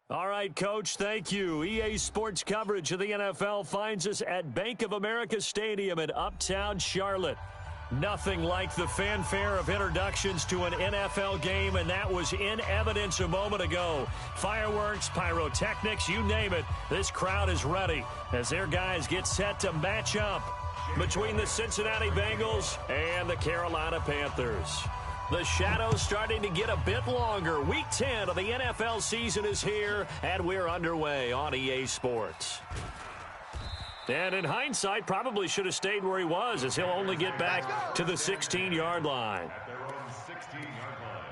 All right, Coach, thank you. EA Sports coverage of the NFL finds us at Bank of America Stadium in Uptown Charlotte. Nothing like the fanfare of introductions to an NFL game, and that was in evidence a moment ago. Fireworks, pyrotechnics, you name it. This crowd is ready as their guys get set to match up between the Cincinnati Bengals and the Carolina Panthers. The shadow's starting to get a bit longer. Week 10 of the NFL season is here, and we're underway on EA Sports. And in hindsight, probably should have stayed where he was, as he'll only get back to the 16-yard line. At their own 16-yard line.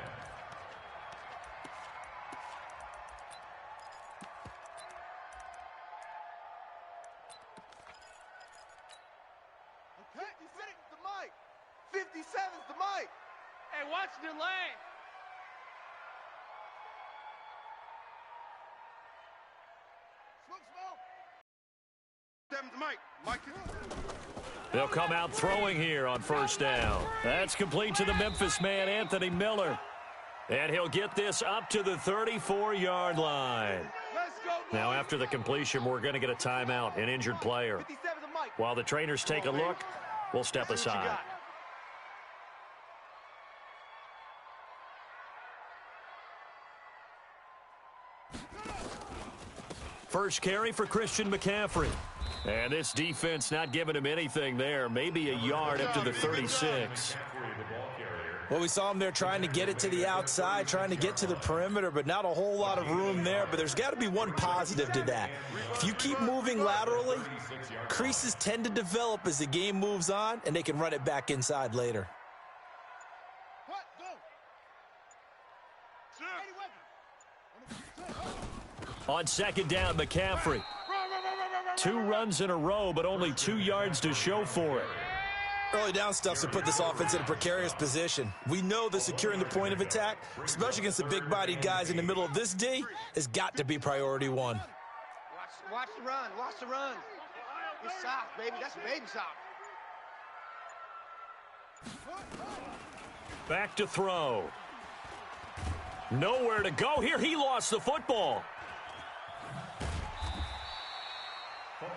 Okay, 56's the mic. 57's the mic. Hey, watch the lane. Smoke. Them's the mic. Mic it up. They'll come out throwing here on first down. That's complete to the Memphis man, Anthony Miller. And he'll get this up to the 34-yard line. Let's go, boys. Now, after the completion, we're going to get a timeout, an injured player. 57's the mic. While the trainers take a look, we'll step aside. First carry for Christian McCaffrey. And this defense not giving him anything there. Maybe a yard up to the 36. Well, we saw him there trying to get it to the outside, trying to get to the perimeter, but not a whole lot of room there. But there's got to be one positive to that. If you keep moving laterally, creases tend to develop as the game moves on, and they can run it back inside later. On second down, McCaffrey. 2 runs in a row, but only 2 yards to show for it. Early down stuff to put this offense in a precarious position. We know that securing the point of attack, especially against the big-bodied guys in the middle of this D, has got to be priority one. Watch the run. Watch the run. It's soft, baby. That's baby soft. Back to throw. Nowhere to go here. He lost the football.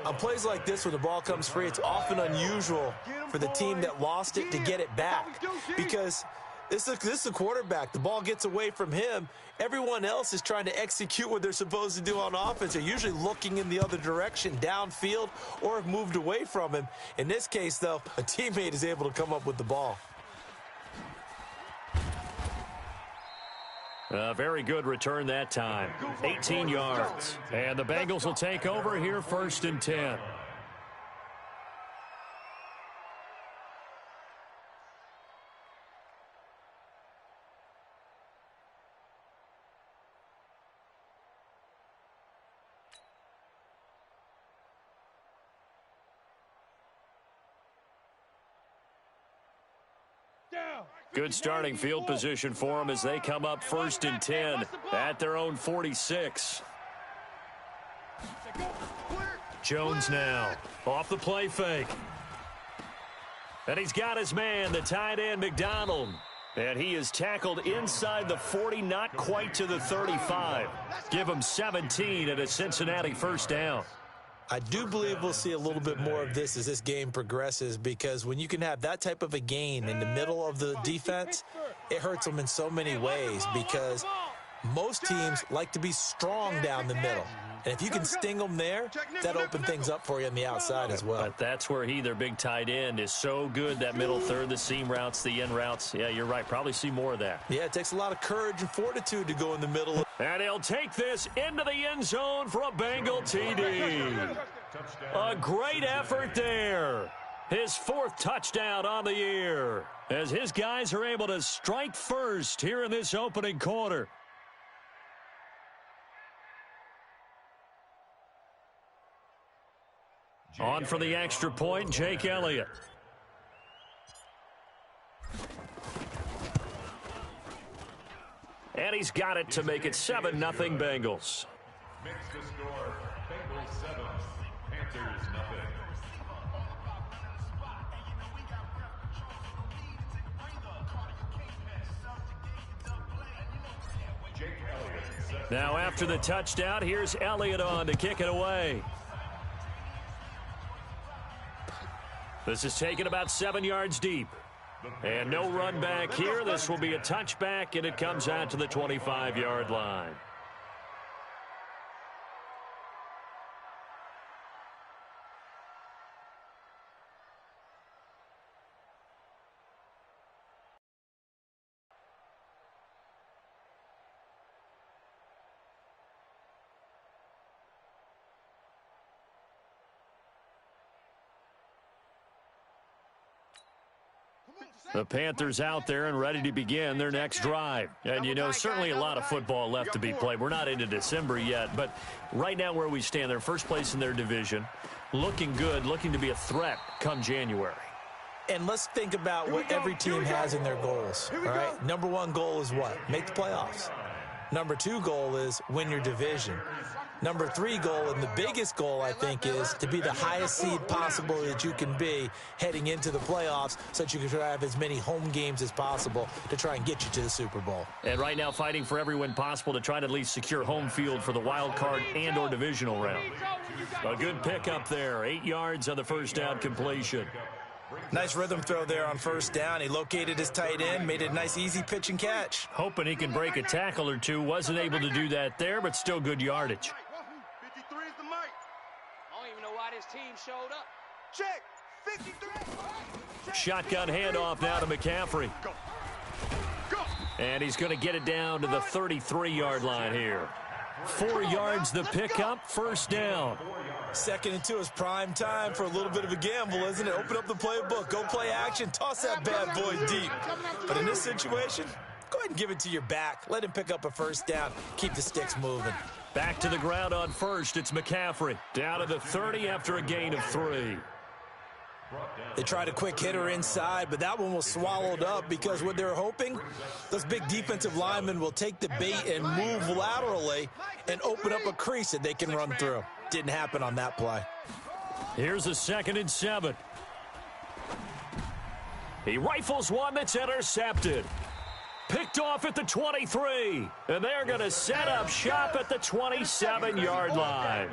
On plays like this, when the ball comes free, it's often unusual for the team that lost it to get it back, because this is a quarterback. The ball gets away from him. Everyone else is trying to execute what they're supposed to do on offense. They're usually looking in the other direction, downfield, or have moved away from him. In this case, though, a teammate is able to come up with the ball. A very good return that time. 18 yards. And the Bengals will take over here first and 10. Good starting field position for them as they come up first and 10 at their own 46. Jones now off the play fake. And he's got his man, the tight end, McDonald. And he is tackled inside the 40, not quite to the 35. Give him 17 at a Cincinnati first down. I do believe we'll see a little bit more of this as this game progresses, because when you can have that type of a gain in the middle of the defense, it hurts them in so many ways, because most teams like to be strong down the middle. And if you can sting them there, that opens things up for you on the outside as well. But that's where their big tight end, is so good, that middle third, the seam routes, the in routes. Yeah, you're right. Probably see more of that. Yeah, it takes a lot of courage and fortitude to go in the middle. And he'll take this into the end zone for a Bengal TD. A great effort there. His 4th touchdown on the year, as his guys are able to strike first here in this opening quarter. On for the extra point, Jake Elliott. And he's got it to make it 7-0 Bengals. Makes the score Bengals 7, Panthers nothing. Jake Elliott. Now after the touchdown, here's Elliott on to kick it away. This is taken about 7 yards deep. And no run back here. This will be a touchback, and it comes out to the 25-yard line. The Panthers out there and ready to begin their next drive. And, you know, certainly a lot of football left to be played. We're not into December yet, but right now where we stand, they're first place in their division, looking good, looking to be a threat come January. And let's think about what every team has in their goals, all right? Number one goal is what? Make the playoffs. Number two goal is win your division. Number three goal, and the biggest goal, I think, is to be the highest seed possible that you can be heading into the playoffs so that you can try to have as many home games as possible to try and get you to the Super Bowl. And right now fighting for every win possible to try to at least secure home field for the wild card and or divisional round. A good pickup there. 8 yards on the first down completion. Nice rhythm throw there on first down. He located his tight end, made it a nice easy pitch and catch. Hoping he can break a tackle or two. Wasn't able to do that there, but still good yardage. 53 is the mic. I don't even know why this team showed up. Check. 53. Shotgun handoff now to McCaffrey. Go. Go. And he's going to get it down to the 33-yard line here. 4 yards the pickup, first down. 2nd and 2 is prime time for a little bit of a gamble, isn't it? Open up the playbook, go play action, toss that bad boy deep. But in this situation, go ahead and give it to your back. Let him pick up a first down. Keep the sticks moving. Back to the ground on first. It's McCaffrey. Down to the 30 after a gain of 3. They tried a quick hitter inside, but that one was swallowed up because what they're hoping, those big defensive linemen will take the bait and move laterally and open up a crease that they can run through. Didn't happen on that play. Here's a 2nd and 7. He rifles one that's intercepted. Picked off at the 23. And they're going to set up shop at the 27-yard line.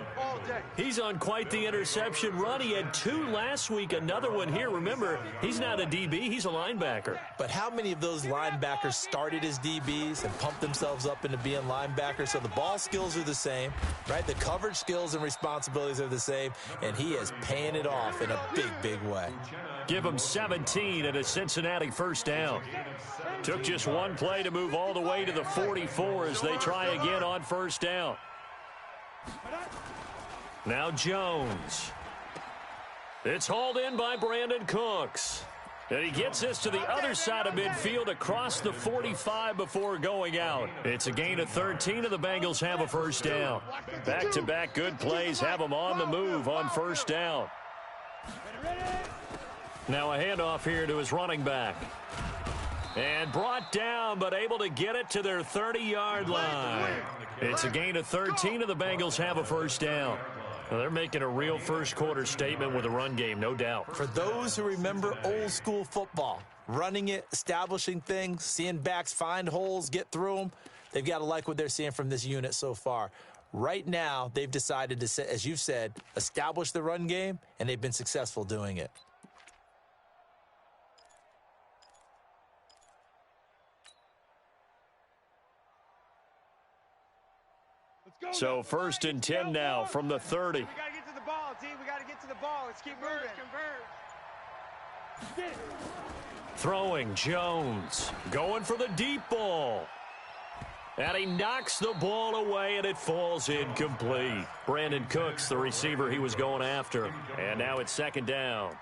He's on quite the interception run. He had 2 last week, another one here. Remember, he's not a DB, he's a linebacker. But how many of those linebackers started as DBs and pumped themselves up into being linebackers? So the ball skills are the same, right? The coverage skills and responsibilities are the same, and he is paying it off in a big, big way. Give him 17 and a Cincinnati first down. Took just one play to move all the way to the 44 as they try again on first down. Now Jones. It's hauled in by Brandon Cooks. And he gets this to the other side of midfield across the 45 before going out. It's a gain of 13, and the Bengals have a first down. Back-to-back good plays have them on the move on first down. Now a handoff here to his running back. And brought down, but able to get it to their 30-yard line. It's a gain of 13, and the Bengals have a first down. Well, they're making a real first-quarter statement with a run game, no doubt. For those who remember old-school football, running it, establishing things, seeing backs find holes, get through them, they've got to like what they're seeing from this unit so far. Right now, they've decided to, as you've said, establish the run game, and they've been successful doing it. So 1st and 10 now from the 30. We got to get to the ball, team. We got to get to the ball. Let's keep moving. Throwing Jones. Going for the deep ball. And he knocks the ball away, and it falls incomplete. Brandon Cooks, the receiver he was going after. And now it's 2nd down.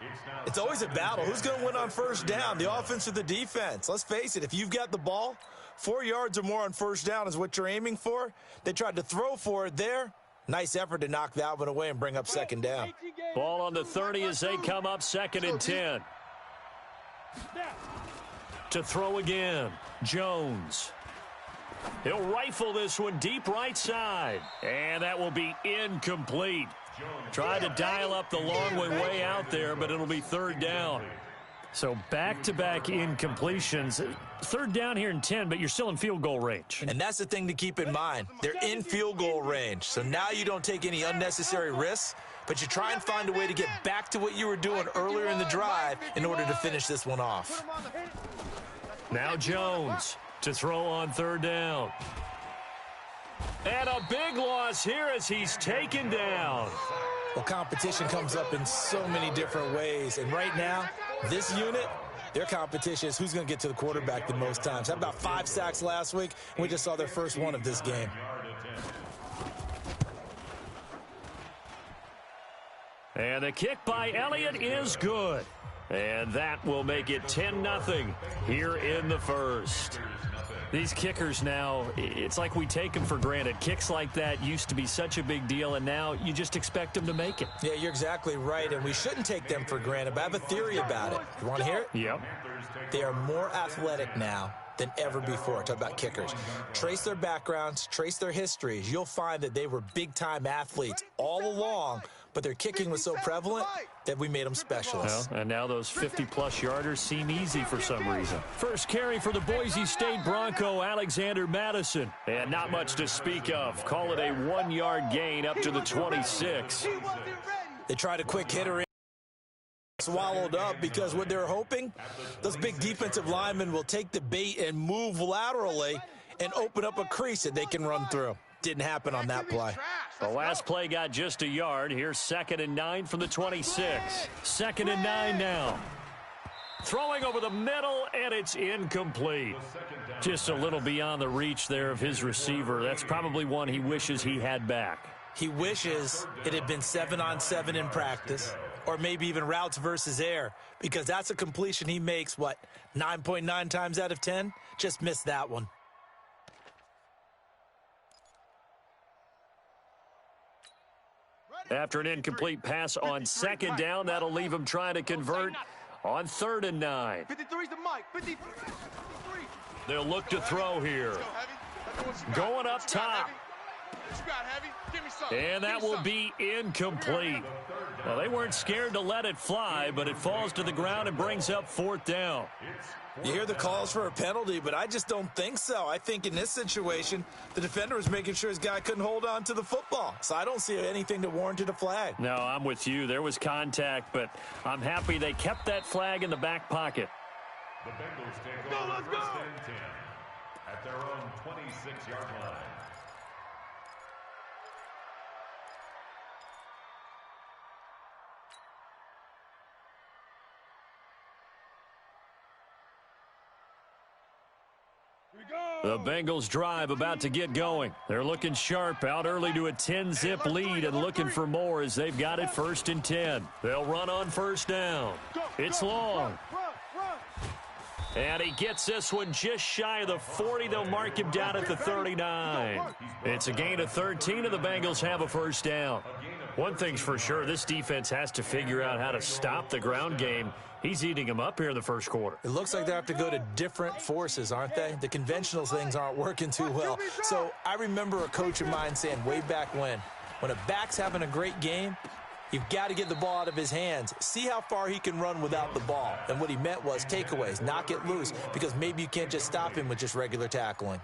It's always a battle. Who's going to win on first down, the offense or the defense? Let's face it, if you've got the ball, 4 yards or more on first down is what you're aiming for. They tried to throw for it there. Nice effort to knock that one away and bring up 2nd down. Ball on the 30 as they come up 2nd and 10. To throw again, Jones. He'll rifle this one deep right side. And that will be incomplete. Tried to dial up the long way out there, but it'll be 3rd down. So back-to-back incompletions. Third down here in 10, but you're still in field goal range. And that's the thing to keep in mind. They're in field goal range. So now you don't take any unnecessary risks, but you try and find a way to get back to what you were doing earlier in the drive in order to finish this one off. Now Jones to throw on third down. And a big loss here as he's taken down. Well, competition comes up in so many different ways. And right now, this unit, their competition is who's going to get to the quarterback the most times. Had about 5 sacks last week, and we just saw their first one of this game. And the kick by Elliott is good. And that will make it 10-0 here in the first. These kickers now, it's like we take them for granted. Kicks like that used to be such a big deal, and now you just expect them to make it. Yeah, you're exactly right, and we shouldn't take them for granted, but I have a theory about it. You want to hear it? Yep. They are more athletic now than ever before. Talk about kickers. Trace their backgrounds, trace their histories. You'll find that they were big-time athletes all along, but their kicking was so prevalent that we made them specialists. Well, and now those 50-plus yarders seem easy for some reason. First carry for the Boise State Bronco, Alexander Madison. And not much to speak of. Call it a 1-yard gain up to the 26. They tried a quick hitter in. Swallowed up because what they're hoping, those big defensive linemen will take the bait and move laterally and open up a crease that they can run through. Didn't happen on that play. The last play got just a yard. Here's 2nd and 9 from the 26. 2nd and 9 now. Throwing over the middle, and it's incomplete. Just a little beyond the reach there of his receiver. That's probably one he wishes he had back. He wishes it had been 7-on-7 in practice, or maybe even routes versus air, because that's a completion he makes, 9.9 times out of 10? Just missed that one. After an incomplete pass on 2nd down, that'll leave him trying to convert on 3rd and 9. 53's the mic. 53. They'll look to throw here. Going up top. And that will be incomplete. Well, they weren't scared to let it fly, but it falls to the ground and brings up 4th down. You hear the calls for a penalty, but I just don't think so. I think in this situation, the defender was making sure his guy couldn't hold on to the football. So I don't see anything that warranted a flag. No, I'm with you. There was contact, but I'm happy they kept that flag in the back pocket. The Bengals take over first and 10 at their own 26-yard line. The Bengals drive about to get going. They're looking sharp, out early to a 10-zip lead and looking for more as they've got it 1st and 10. They'll run on 1st down. It's long. And he gets this one just shy of the 40. They'll mark him down at the 39. It's a gain of 13, and the Bengals have a 1st down. One thing's for sure, this defense has to figure out how to stop the ground game. He's eating them up here in the first quarter. It looks like they have to go to different forces, aren't they? The conventional things aren't working too well. So I remember a coach of mine saying way back when a back's having a great game, you've got to get the ball out of his hands. See how far he can run without the ball. And what he meant was takeaways, knock it loose, because maybe you can't just stop him with just regular tackling.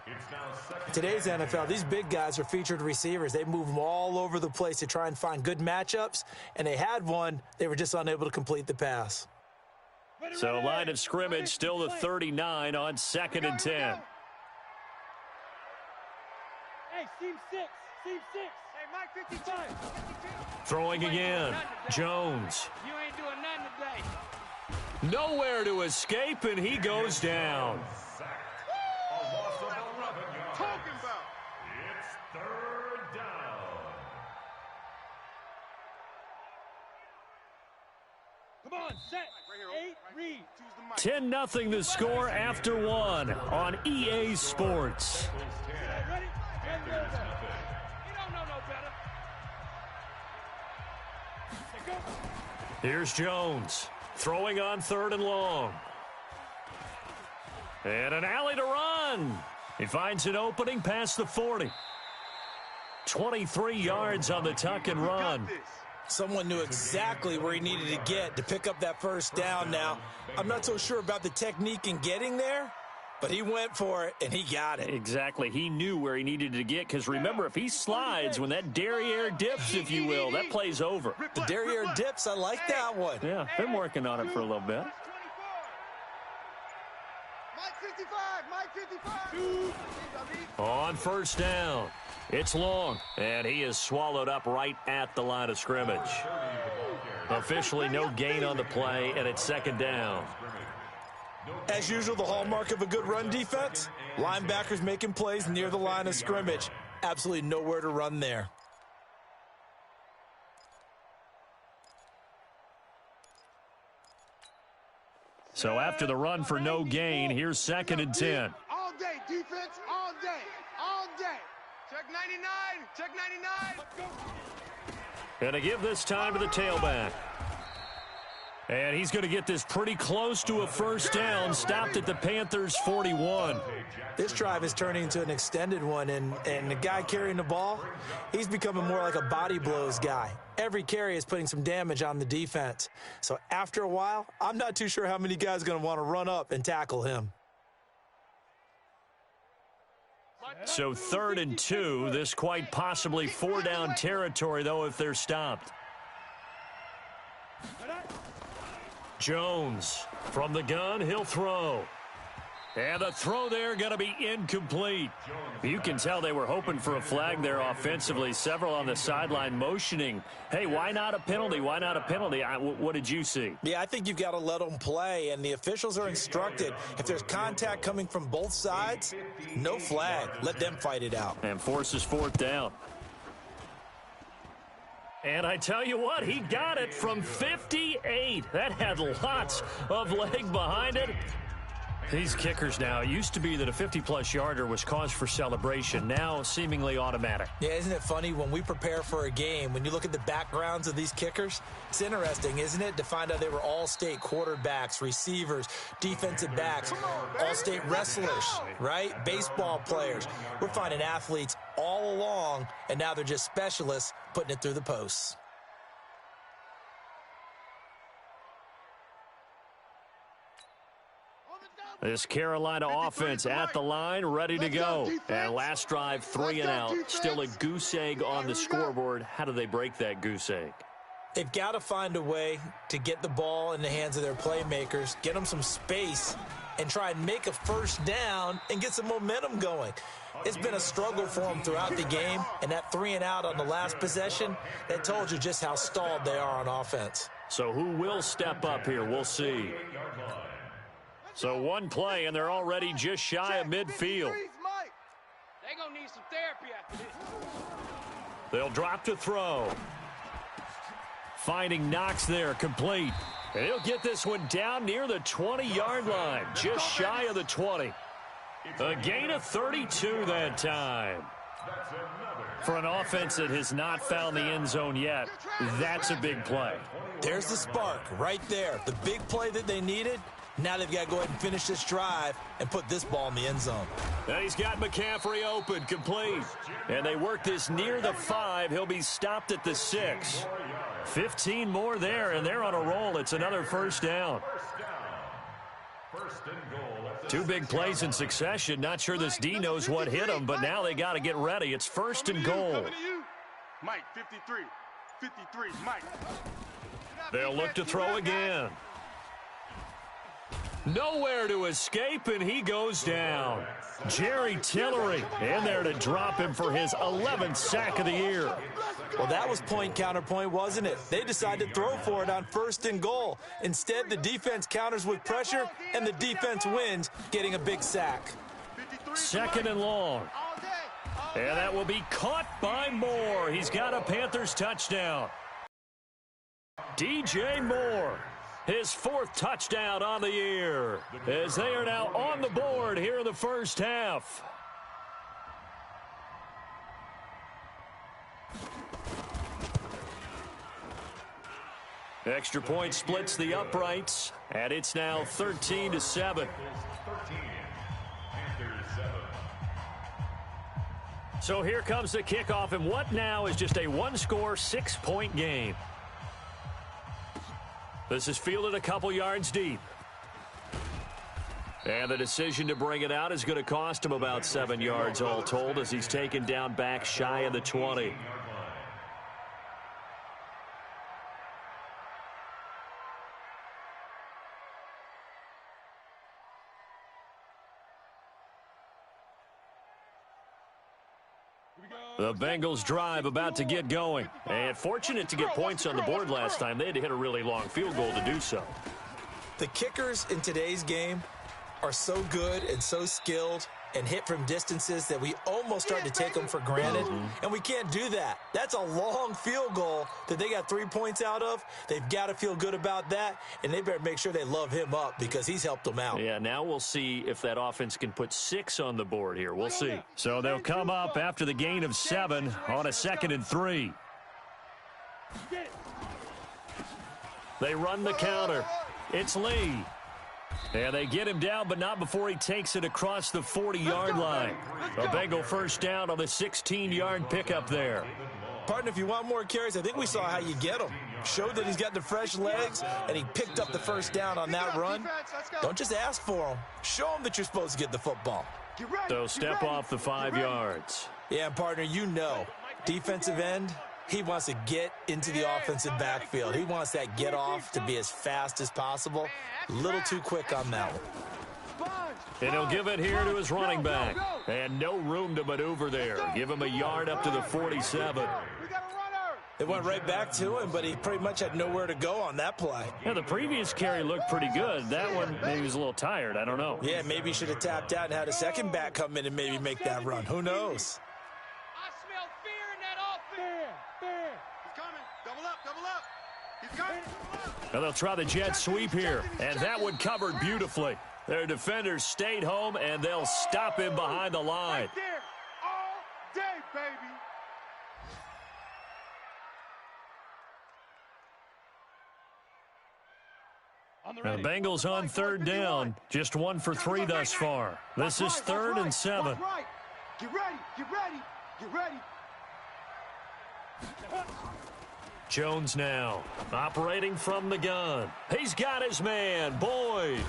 In today's NFL, these big guys are featured receivers. They move them all over the place to try and find good matchups, and they had one. They were just unable to complete the pass. So line of scrimmage still the 39 on 2nd and 10. Hey, seam 6. Hey, Mike 55. Throwing again. Jones. You ain't doing nothing today. Nowhere to escape, and he goes down. A loss of 11 yards. Talking about. It's 3rd down. Come on, set. 8, read. 10-0 the score after 1 on EA Sports. Ready? You don't know no better. Here's Jones throwing on 3rd and long. And an alley to run. He finds an opening past the 40. 23 yards on the tuck and run. Someone knew exactly where he needed to get to pick up that first down now. I'm not so sure about the technique in getting there, but he went for it, and he got it. Exactly. He knew where he needed to get, because remember, if he slides, when that derriere dips, if you will, that play's over. The derriere dips, I like that one. Yeah, been working on it for a little bit. Mike 55. On first down, it's long, and he is swallowed up right at the line of scrimmage. Officially no gain on the play, and it's second down. As usual, the hallmark of a good run defense, linebackers making plays near the line of scrimmage. Absolutely nowhere to run there. So after the run for no gain, here's second and 10. All day, defense, all day, all day. Check 99, check 99. Going to give this time to the tailback. And he's going to get this pretty close to a first down, stopped at the Panthers' 41. This drive is turning into an extended one, and the guy carrying the ball, he's becoming more like a body blows guy. Every carry is putting some damage on the defense. So after a while, I'm not too sure how many guys are going to want to run up and tackle him. So 3rd and 2, this quite possibly 4-down territory, though, if they're stopped. Jones from the gun, he'll throw. And the throw there going to be incomplete. You can tell they were hoping for a flag there offensively. Several on the sideline motioning, hey, why not a penalty? Why not a penalty? What did you see? Yeah, I think you've got to let them play, and the officials are instructed. If there's contact coming from both sides, no flag. Let them fight it out. And forces 4th down. And I tell you what, he got it from 58. That had lots of leg behind it. These kickers now, it used to be that a 50-plus yarder was cause for celebration. Now seemingly automatic. Yeah, isn't it funny when we prepare for a game, when you look at the backgrounds of these kickers, it's interesting, isn't it, to find out they were all-state quarterbacks, receivers, defensive backs, all-state wrestlers, right? Baseball players. We're finding athletes all along, and now they're just specialists putting it through the posts. This Carolina offense at the line, ready to go. And last drive, 3 and out. Still a goose egg on the scoreboard. How do they break that goose egg? They've got to find a way to get the ball in the hands of their playmakers, get them some space, and try and make a first down and get some momentum going. It's been a struggle for them throughout the game, and that 3 and out on the last possession, that told you just how stalled they are on offense. So who will step up here? We'll see. So one play, and they're already just shy of midfield. They're going to need some therapy after this. They'll drop to throw. Finding Knox there, complete. And he'll get this one down near the 20-yard line, just shy of the 20. A gain of 32 that time. For an offense that has not found the end zone yet, that's a big play. There's the spark right there. The big play that they needed. Now they've got to go ahead and finish this drive and put this ball in the end zone. And he's got McCaffrey open, complete. And they work this near the 5. He'll be stopped at the 6. 15 more there, and they're on a roll. It's another first down. 2 big plays in succession. Not sure this D knows what hit him, but now they got to get ready. It's 1st and goal. Mike, 53. 53, Mike. They'll look to throw again. Nowhere to escape, and he goes down. Jerry Tillery in there to drop him for his 11th sack of the year. Well, that was point counterpoint, wasn't it? They decided to throw for it on 1st and goal. Instead, the defense counters with pressure, and the defense wins, getting a big sack. 2nd and long. And that will be caught by Moore. He's got a Panthers touchdown. DJ Moore. His 4th touchdown on the year, as they are now on the board here in the first half. Extra point splits the uprights, and it's now 13-7. So here comes the kickoff, and what now is just a 1-score, 6-point game. This is fielded a couple yards deep. And the decision to bring it out is going to cost him about 7 yards all told as he's taken down back shy of the 20. The Bengals drive about to get going. And fortunate to get points on the board last time. They had to hit a really long field goal to do so. The kickers in today's game are so good and so skilled and hit from distances that we almost start to take them for granted. And we can't do that. That's a long field goal that they got 3 points out of. They've got to feel good about that, and they better make sure they love him up because he's helped them out. Yeah, now we'll see if that offense can put 6 on the board here. We'll see. So they'll come up after the gain of 7 on a 2nd and 3. They run the counter. It's Lee. And they get him down, but not before he takes it across the 40-yard line. A Bengal first down on the 16-yard pickup there. Partner, if you want more carries, I think we saw how you get him. Showed that he's got the fresh legs, and he picked up the first down on that run. Don't just ask for him. Show him that you're supposed to get the football. So step off the 5 yards. Yeah, partner, you know, defensive end, he wants to get into the offensive backfield. He wants that get off to be as fast as possible. A little too quick on that one. And he'll give it here to his running back. And no room to maneuver there. Give him a yard up to the 47. They went right back to him, but he pretty much had nowhere to go on that play. Yeah, the previous carry looked pretty good. That one, maybe he was a little tired. I don't know. Yeah, maybe he should have tapped out and had a second back come in and maybe make that run. Who knows? I smell fear in that offense. He's coming. Double up, double up. He's coming. Now they'll try the jet sweep here, and that one covered beautifully. Their defenders stayed home, and they'll stop him behind the line. Right there. All day, baby. The Bengals on 3rd down, just 1 for 3 thus far. This is 3rd and 7. Get ready, get ready, get ready. Jones now, operating from the gun. He's got his man, Boyd.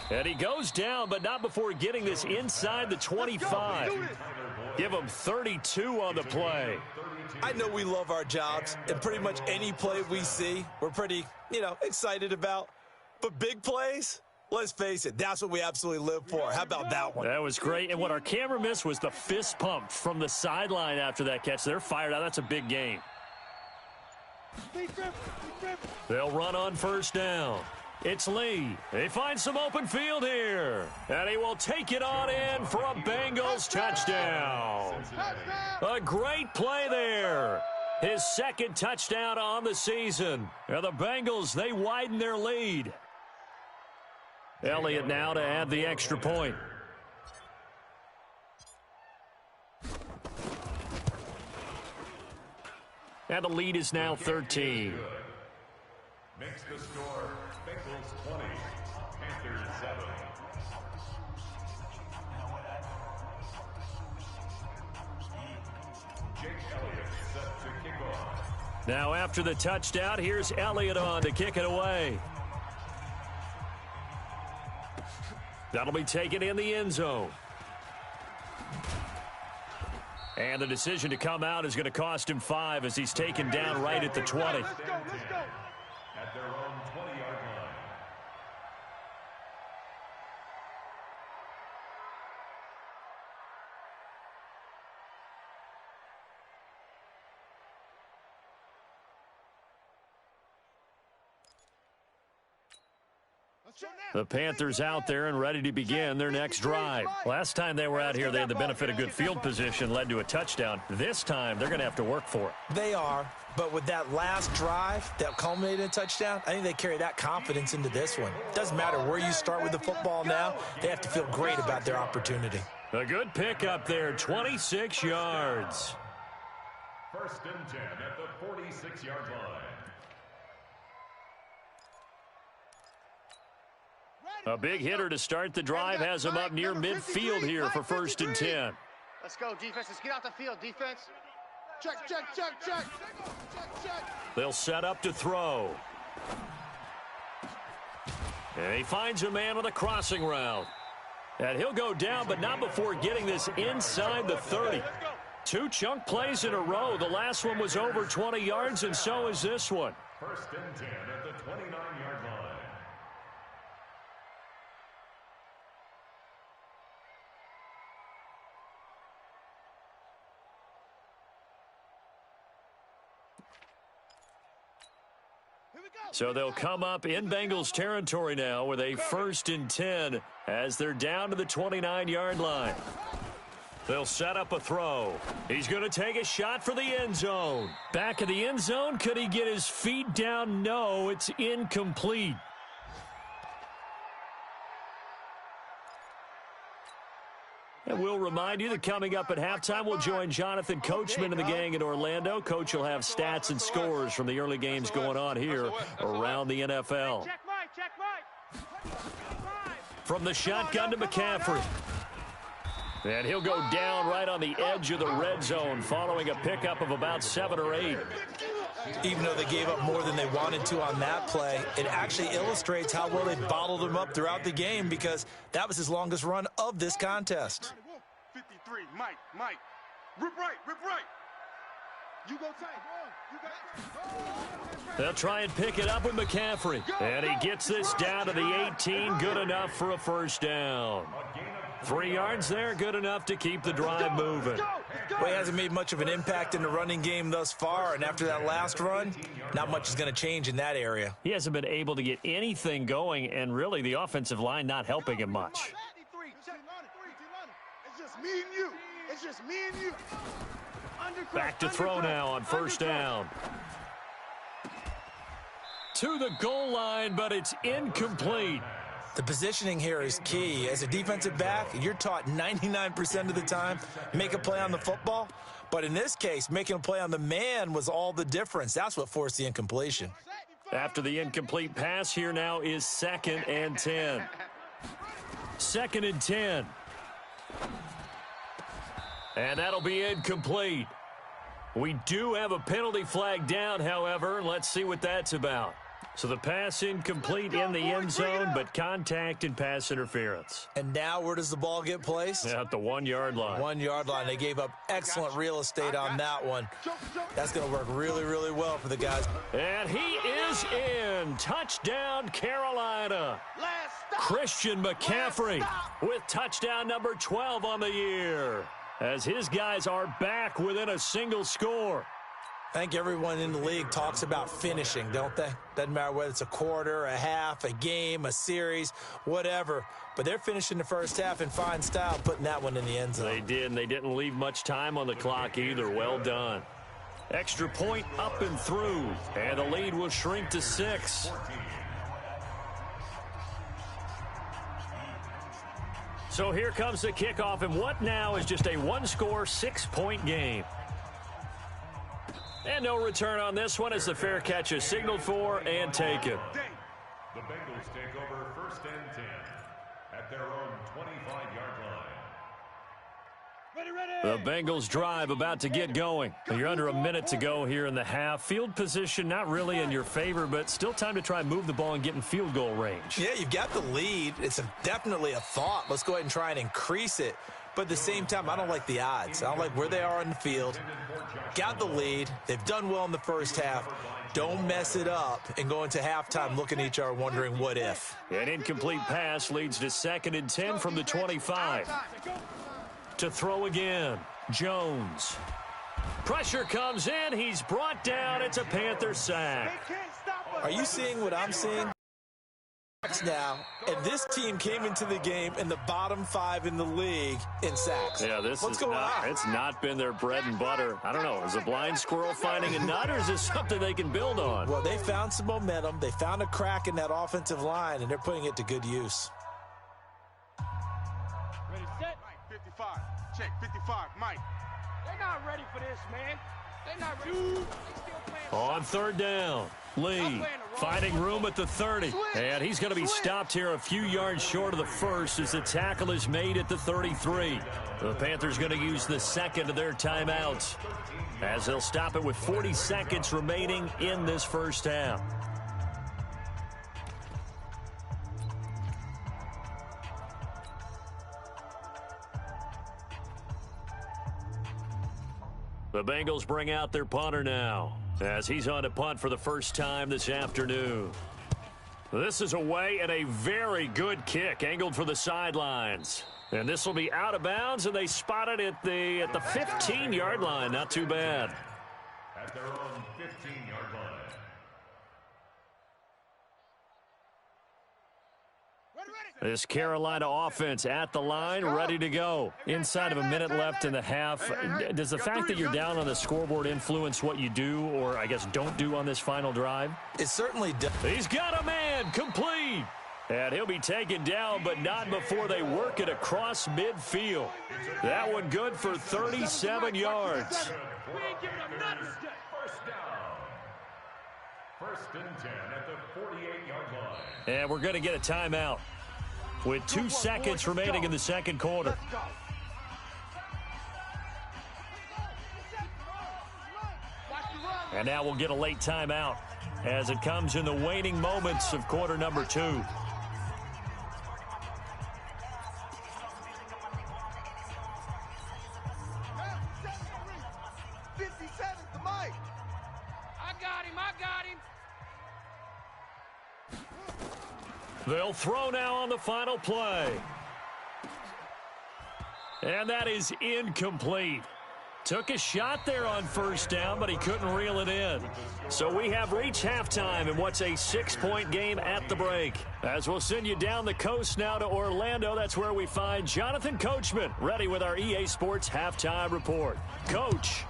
And he goes down, but not before getting this inside the 25. Give him 32 on the play. I know we love our jobs, and pretty much any play we see, we're pretty, excited about. But big plays, let's face it, that's what we absolutely live for. How about that one? That was great. And what our camera missed was the fist pump from the sideline after that catch. They're fired out. That's a big game. They'll run on 1st down. It's Lee. They find some open field here. And he will take it on in for a Bengals touchdown. A great play there. His 2nd touchdown on the season. And the Bengals, they widen their lead. Elliott now to add the extra point. And the lead is now 13. Makes the score Bengals 20, Panthers 7. Jake Elliott set to kick off. Now after the touchdown, here's Elliott on to kick it away. That'll be taken in the end zone. And the decision to come out is going to cost him 5 as he's taken down right at the 20. Let's go, let's go. At their own 20-yard line. The Panthers out there and ready to begin their next drive. Last time they were out here, they had the benefit of good field position, led to a touchdown. This time, they're going to have to work for it. They are, but with that last drive that culminated in a touchdown, I think they carry that confidence into this one. Doesn't matter where you start with the football now, they have to feel great about their opportunity. A good pickup there, 26 yards. 1st and 10 at the 46-yard line. A big hitter to start the drive has him up near midfield here for 1st and 10. Let's go, defense. Let's get out the field, defense. Check, check, check, check. Check, check. They'll set up to throw. And he finds a man on a crossing route. And he'll go down, but not before getting this inside the 30. 2 chunk plays in a row. The last one was over 20 yards, and so is this one. First and 10 at the 29-yard line. So they'll come up in Bengals territory now with a 1st and 10 as they're down to the 29-yard line. They'll set up a throw. He's going to take a shot for the end zone. Back of the end zone. Could he get his feet down? No, it's incomplete. And we'll remind you that coming up at halftime, we'll join Jonathan Coachman and the gang in Orlando. Coach will have stats and scores from the early games going on here around the NFL. From the shotgun to McCaffrey. And he'll go down right on the edge of the red zone following a pickup of about 7 or 8. Even though they gave up more than they wanted to on that play, it actually illustrates how well they bottled him up throughout the game because that was his longest run of this contest. 53, Mike. Rip right. You go tight. They'll try and pick it up with McCaffrey. And he gets this down to the 18. Good enough for a first down. 3 yards there, good enough to keep the drive moving. Well, he hasn't made much of an impact in the running game thus far, and after that last run, not much is going to change in that area. He hasn't been able to get anything going, and really the offensive line not helping him much. It's just me and you. Back to throw now on first down. To the goal line, but it's incomplete. The positioning here is key. As a defensive back, you're taught 99% of the time, make a play on the football. But in this case, making a play on the man was all the difference. That's what forced the incompletion. After the incomplete pass, here now is 2nd and 10. 2nd and 10. And that'll be incomplete. We do have a penalty flag down, however. Let's see what that's about. So the pass incomplete in the end zone, but contact and pass interference. And now where does the ball get placed? At the 1-yard line. 1-yard line. They gave up excellent real estate on that one. That's going to work really, really well for the guys. And he is in. Touchdown, Carolina. Christian McCaffrey with touchdown number 12 on the year, as his guys are back within a single score. I think everyone in the league talks about finishing, don't they? Doesn't matter whether it's a quarter, a half, a game, a series, whatever. But they're finishing the first half in fine style, putting that one in the end zone. They did, and they didn't leave much time on the clock either. Well done. Extra point up and through, and the lead will shrink to 6. So here comes the kickoff, and what now is just a 1-score, 6-point game. And no return on this one as the fair catch is signaled for and taken. The Bengals take over 1st and 10 at their own 25-yard line. The Bengals drive about to get going. You're under a minute to go here in the half. Field position not really in your favor, but still time to try and move the ball and get in field goal range. Yeah, you've got the lead. It's definitely a thought. Let's go ahead and try and increase it. But at the same time, I don't like the odds. I don't like where they are on the field. Got the lead. They've done well in the first half. Don't mess it up and go into halftime looking at each other wondering what if. An incomplete pass leads to 2nd and 10 from the 25. To throw again, Jones. Pressure comes in. He's brought down. It's a Panther sack. Are you seeing what I'm seeing? Now, and this team came into the game in the bottom 5 in the league in sacks. Yeah, What's going on? It's not been their bread and butter. I don't know. Is a blind squirrel finding a nut, or is this something they can build on? Well, they found some momentum. They found a crack in that offensive line, and they're putting it to good use. Ready, set. Mike, 55. Check, 55. Mike. They're not ready for this, man. They're not ready. They still playing. On 3rd down, Lee finding room at the 30. And he's going to be stopped here a few yards short of the first as the tackle is made at the 33. The Panthers going to use the 2nd of their timeouts as they'll stop it with 40 seconds remaining in this first half. The Bengals bring out their punter now as he's on to punt for the first time this afternoon. This is away and a very good kick angled for the sidelines. And this will be out of bounds, and they spot it at the 15-yard line. Not too bad. At their own 15-yard line. This Carolina offense at the line, ready to go. Inside of a minute left in the half. Does the fact that you're down on the scoreboard influence what you do, or I guess don't do on this final drive? It certainly does. He's got a man, complete. And he'll be taken down, but not before they work it across midfield. That one good for 37 yards. We ain't giving up nothing. First down. First and 10 at the 48-yard line. And we're going to get a timeout with 2 seconds remaining in the second quarter. And now we'll get a late timeout as it comes in the waning moments of quarter number 2. 57's the mic. I got him. They'll throw now on the final play. And that is incomplete. Took a shot there on first down, but he couldn't reel it in. So we have reached halftime in what's a 6-point game at the break. As we'll send you down the coast now to Orlando, that's where we find Jonathan Coachman, ready with our EA Sports halftime report. Coach.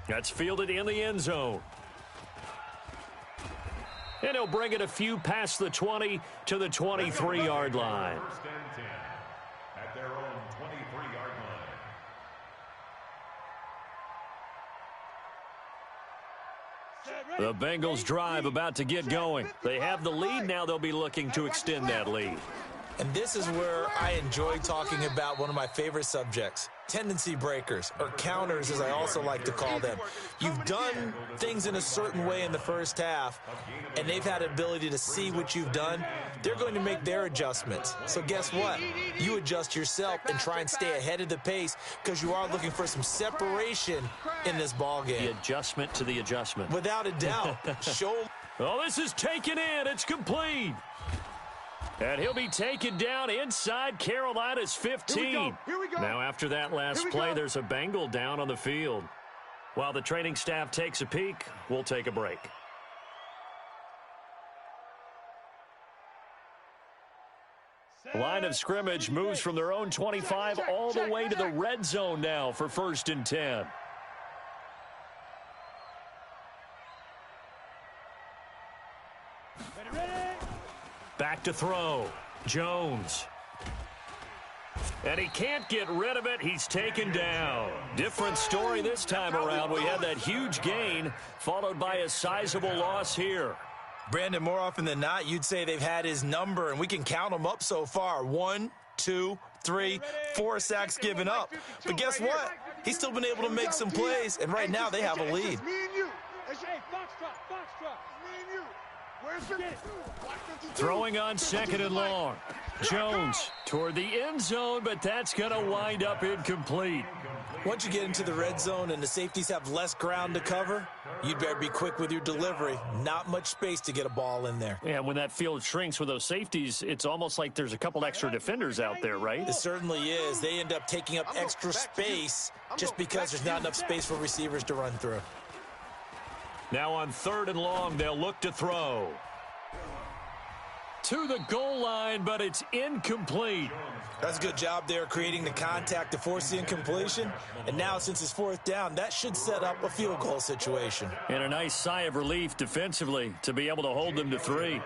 That's fielded in the end zone. And he'll bring it a few past the 20 to the 23-yard line. First and 10 at their own 23-yard line. The Bengals drive about to get going. They have the lead. Now they'll be looking to extend that lead. And this is where I enjoy talking about one of my favorite subjects, tendency breakers, or counters as I also like to call them. You've done things in a certain way in the first half, and they've had the ability to see what you've done. They're going to make their adjustments. So guess what? You adjust yourself and try and stay ahead of the pace because you are looking for some separation in this ball game. The adjustment to the adjustment. Without a doubt. Show. Oh, this is taken in. It's complete. And he'll be taken down inside Carolina's 15. Here we go. Now after that last play, there's a Bengal down on the field. While the training staff takes a peek, we'll take a break. Line of scrimmage moves from their own 25 all the way to the red zone now for 1st and 10. Back to throw. Jones. And he can't get rid of it. He's taken down. Different story this time around. We had that huge gain followed by a sizable loss here. Brandon, more often than not, you'd say they've had his number, and we can count them up so far. 1, 2, 3, 4 sacks given up. But guess what? He's still been able to make some plays, and right now they have a lead. Hey, foxtrot. Throwing on 2nd and long. Jones toward the end zone, but that's going to wind up incomplete. Once you get into the red zone and the safeties have less ground to cover, you'd better be quick with your delivery. Not much space to get a ball in there. And when that field shrinks with those safeties, it's almost like there's a couple extra defenders out there, right? It certainly is. They end up taking up extra space just because there's not enough space for receivers to run through. Now on 3rd and long, they'll look to throw. To the goal line, but it's incomplete. That's a good job there creating the contact to force the incompletion. And now since it's 4th down, that should set up a field goal situation. And a nice sigh of relief defensively to be able to hold them to 3.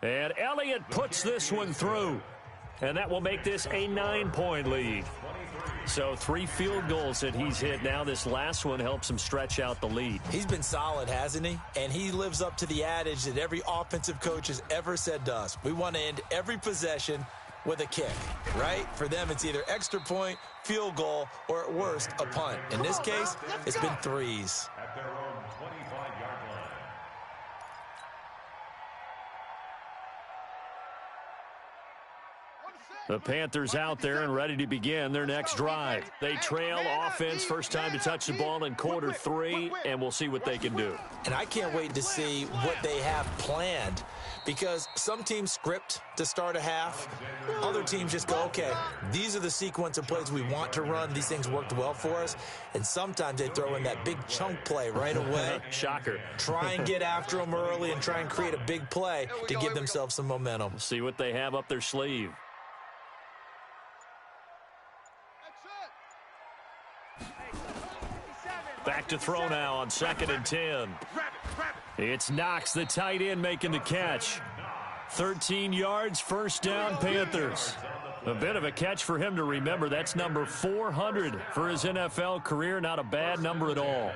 And Elliott puts this one through. And that will make this a 9-point lead. So 3 field goals that he's hit now. This last one helps him stretch out the lead. He's been solid, hasn't he? And he lives up to the adage that every offensive coach has ever said to us. We want to end every possession with a kick, right? For them, it's either extra point, field goal, or at worst, a punt. In this case, it's been 3s. At their own 25-yard line. The Panthers out there and ready to begin their next drive. They trail offense, first time to touch the ball in quarter 3, and we'll see what they can do. And I can't wait to see what they have planned, because some teams script to start a half. Other teams just go, okay, these are the sequence of plays we want to run. These things worked well for us. And sometimes they throw in that big chunk play right away. Shocker. Try and get after them early and try and create a big play to give themselves some momentum. See what they have up their sleeve. Back to throw now on 2nd and 10. It's Knox, the tight end, making the catch. 13 yards, first down, Panthers. A bit of a catch for him to remember. That's number 400 for his NFL career. Not a bad number at all.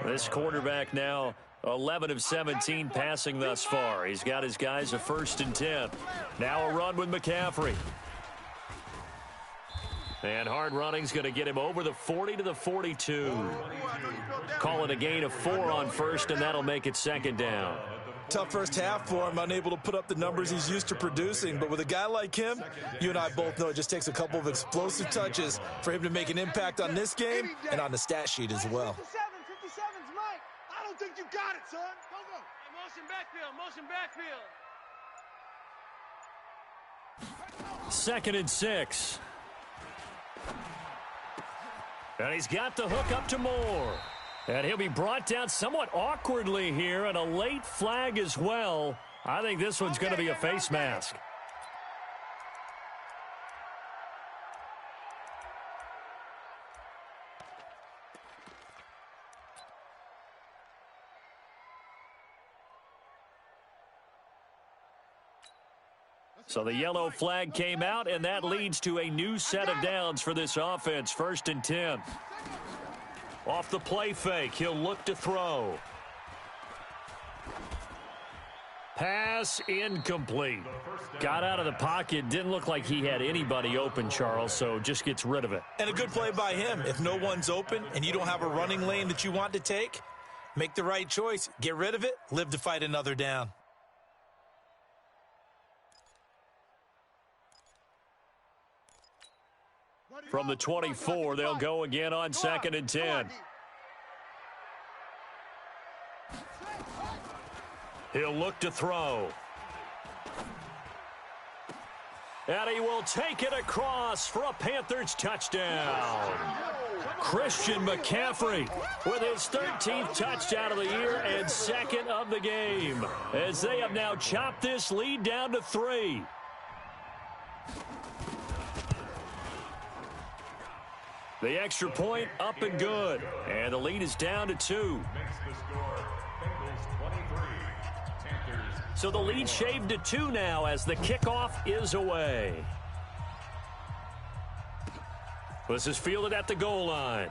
This quarterback now 11 of 17 passing thus far. He's got his guys a 1st and 10. Now a run with McCaffrey. And hard running's going to get him over the 40 to the 42. Call it a gain of 4 on 1st, and that'll make it 2nd down. Tough first half for him, unable to put up the numbers he's used to producing. But with a guy like him, you and I both know it just takes a couple of explosive touches for him to make an impact on this game and on the stat sheet as well. 57's Mike. I don't think you got it, son. Go, go. Hey, motion backfield, motion backfield. 2nd and 6. And he's got the hook up to Moore. And he'll be brought down somewhat awkwardly here, and a late flag as well. I think this one's going to be a face mask. So the yellow flag came out, and that leads to a new set of downs for this offense. 1st and 10. Off the play fake, he'll look to throw. Pass incomplete. Got out of the pocket. Didn't look like he had anybody open, Charles, so just gets rid of it. And a good play by him. If no one's open and you don't have a running lane that you want to take, make the right choice. Get rid of it. Live to fight another down. From the 24, they'll go again on 2nd and 10. He'll look to throw. And he will take it across for a Panthers touchdown. Christian McCaffrey with his 13th touchdown of the year and 2nd of the game, as they have now chopped this lead down to 3. The extra point up and good. And the lead is down to 2. So the lead shaved to 2 now as the kickoff is away. This is fielded at the goal line.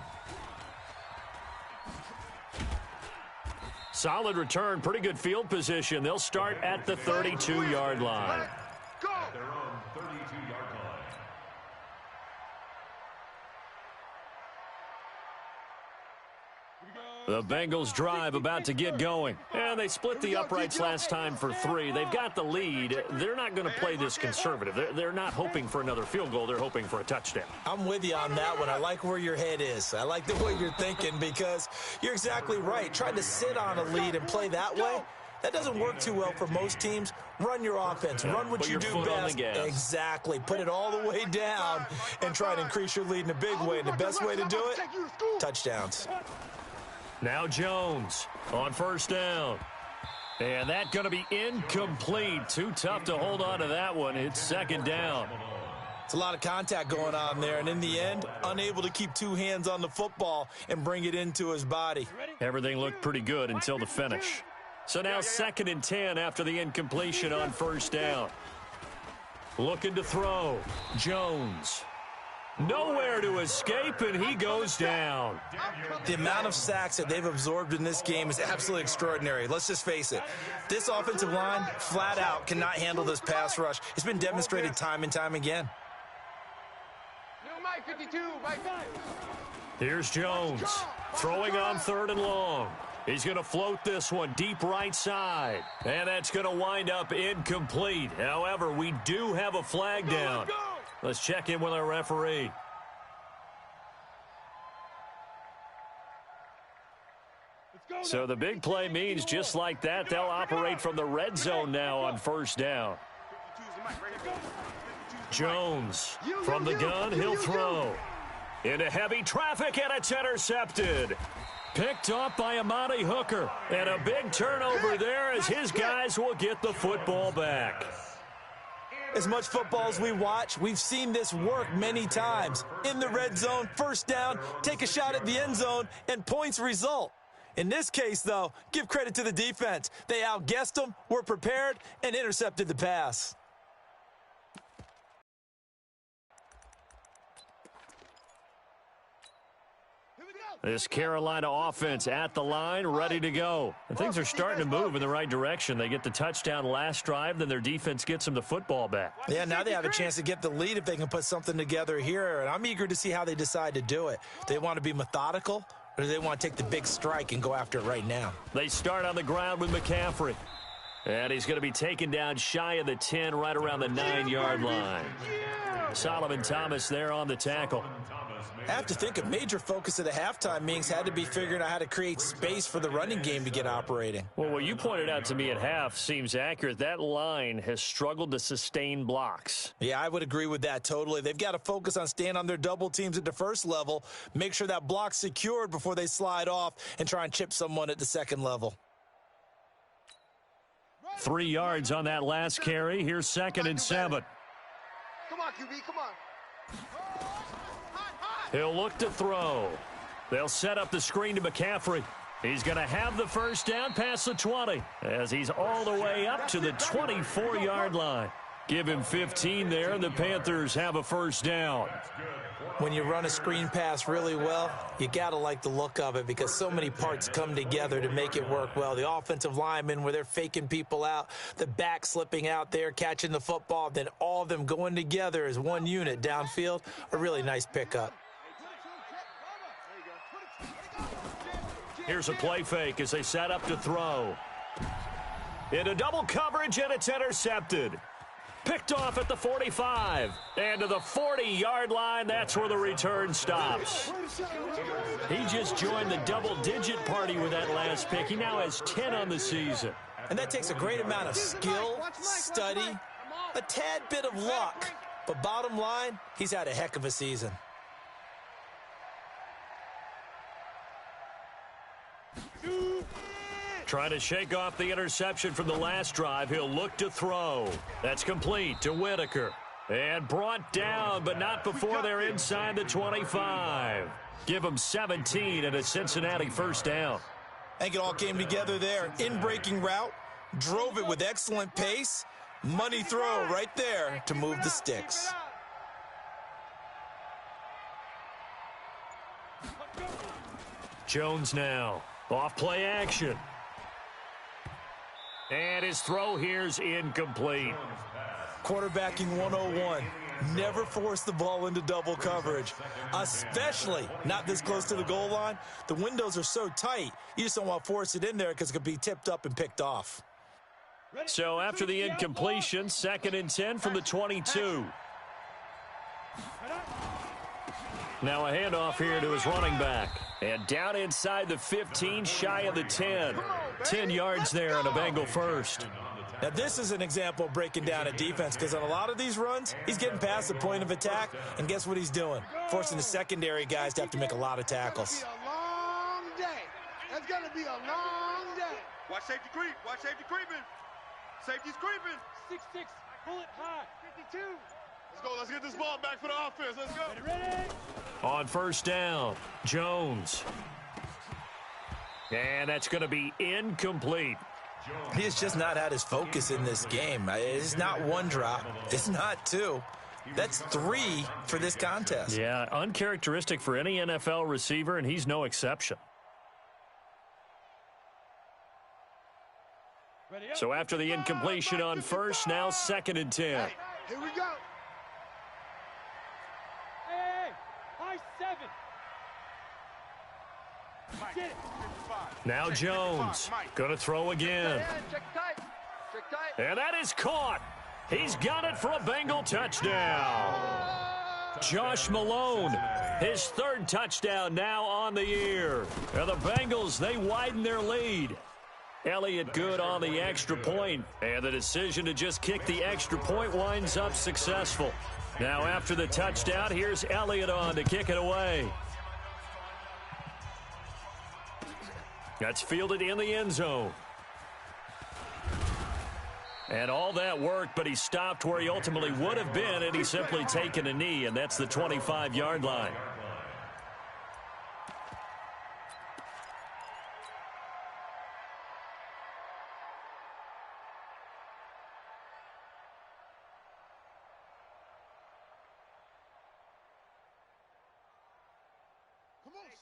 Solid return, pretty good field position. They'll start at the 32-yard line. Go! Their own 32-yard line. The Bengals drive about to get going. And they split the uprights last time for 3. They've got the lead. They're not going to play this conservative. They're not hoping for another field goal. They're hoping for a touchdown. I'm with you on that one. I like where your head is. I like the way you're thinking, because you're exactly right. Trying to sit on a lead and play that way, that doesn't work too well for most teams. Run your offense. Run what you do best. Exactly. Put it all the way down and try to increase your lead in a big way. And the best way to do it, touchdowns. Now Jones on 1st down. And that's going to be incomplete. Too tough to hold on to that one. It's 2nd down. It's a lot of contact going on there. And in the end, unable to keep 2 hands on the football and bring it into his body. Everything looked pretty good until the finish. So now 2nd and 10 after the incompletion on 1st down. Looking to throw. Jones. Nowhere to escape, and he goes down. The amount of sacks that they've absorbed in this game is absolutely extraordinary. Let's just face it. This offensive line, flat out, cannot handle this pass rush. It's been demonstrated time and time again. New Mike 52, Mike. Here's Jones throwing on 3rd and long. He's going to float this one deep right side. And that's going to wind up incomplete. However, we do have a flag down. Let's check in with our referee. So the big play means just like that, they'll operate from the red zone now on first down. Jones from the gun, he'll throw. Into heavy traffic, and it's intercepted. Picked off by Amani Hooker. And a big turnover there as his guys will get the football back. As much football as we watch, we've seen this work many times. In the red zone, first down, take a shot at the end zone, and points result. In this case, though, give credit to the defense. They outguessed them, were prepared, and intercepted the pass. This Carolina offense at the line, ready to go. And things are starting to move in the right direction. They get the touchdown last drive, then their defense gets them the football back. Yeah, now they have a chance to get the lead if they can put something together here. And I'm eager to see how they decide to do it. They want to be methodical, or do they want to take the big strike and go after it right now? They start on the ground with McCaffrey. And he's going to be taken down shy of the 10, right around the 9-yard line. Solomon Thomas there on the tackle. I have to think a major focus of the halftime meetings had to be figuring out how to create space for the running game to get operating. Well, what you pointed out to me at half seems accurate. That line has struggled to sustain blocks. Yeah, I would agree with that totally. They've got to focus on staying on their double teams at the first level, make sure that block's secured before they slide off and try and chip someone at the second level. 3 yards on that last carry. Here's 2nd and 7. Come on, QB, come on. He'll look to throw. They'll set up the screen to McCaffrey. He's going to have the first down past the 20 as he's all the way up to the 24-yard line. Give him 15 there, and the Panthers have a first down. When you run a screen pass really well, you got to like the look of it because so many parts come together to make it work well. The offensive linemen, where they're faking people out, the back slipping out there, catching the football, then all of them going together as one unit downfield, a really nice pickup. Here's a play fake as they set up to throw. Into double coverage, and it's intercepted. Picked off at the 45. And to the 40-yard line, that's where the return stops. He just joined the double-digit party with that last pick. He now has 10 on the season. And that takes a great amount of skill, study, a tad bit of luck. But bottom line, he's had a heck of a season. Trying to shake off the interception from the last drive. He'll look to throw. That's complete to Whitaker. And brought down, but not before they're inside the 25. Give them 17 and a Cincinnati first down. I think it all came together there. In-breaking route, drove it with excellent pace. Money throw right there to move the sticks. Jones now. Off play action. And his throw here's incomplete. Quarterbacking 101. Never force the ball into double coverage, especially not this close to the goal line. The windows are so tight, you just don't want to force it in there because it could be tipped up and picked off. So after the incompletion, 2nd and 10 from the 22. Now a handoff here to his running back. And down inside the 15, shy of the 10. 10 yards there on a Bengal first. Now this is an example of breaking down a defense because on a lot of these runs, he's getting past the point of attack, and guess what he's doing? Forcing the secondary guys to have to make a lot of tackles. It's going to be a long day. It's going to be a long day. Watch safety creep. Watch safety creeping. Safety's creeping. 6-6. Pull it high. 52. Let's go. Let's get this ball back for the offense. Let's go. Ready? On first down, Jones. And that's going to be incomplete. He has just not had his focus in this game. It's not one drop. It's not two. That's 3 for this contest. Yeah, uncharacteristic for any NFL receiver, and he's no exception. So after the incompletion on first, now 2nd and 10. Hey, here we go. Hey, high 7. Now Jones, going to throw again. And that is caught. He's got it for a Bengal touchdown. Josh Malone, his third touchdown now on the year. And the Bengals, they widen their lead. Elliott good on the extra point, and the decision to just kick the extra point winds up successful. Now after the touchdown, here's Elliott on to kick it away. That's fielded in the end zone. And all that work, but he stopped where he ultimately would have been, and he's simply taken a knee, and that's the 25-yard line.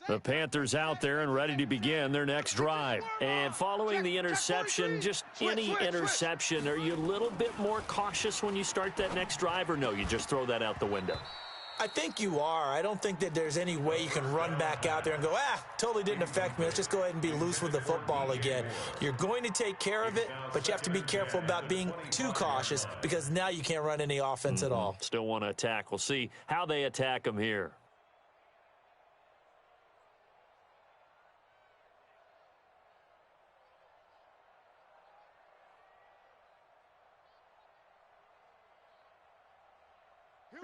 The Panthers out there and ready to begin their next drive. And following the interception, just any interception, are you a little bit more cautious when you start that next drive, or no, you just throw that out the window? I think you are. I don't think that there's any way you can run back out there and go, totally didn't affect me. Let's just go ahead and be loose with the football again. You're going to take care of it, but you have to be careful about being too cautious because now you can't run any offense at all. Still want to attack. We'll see how they attack them here.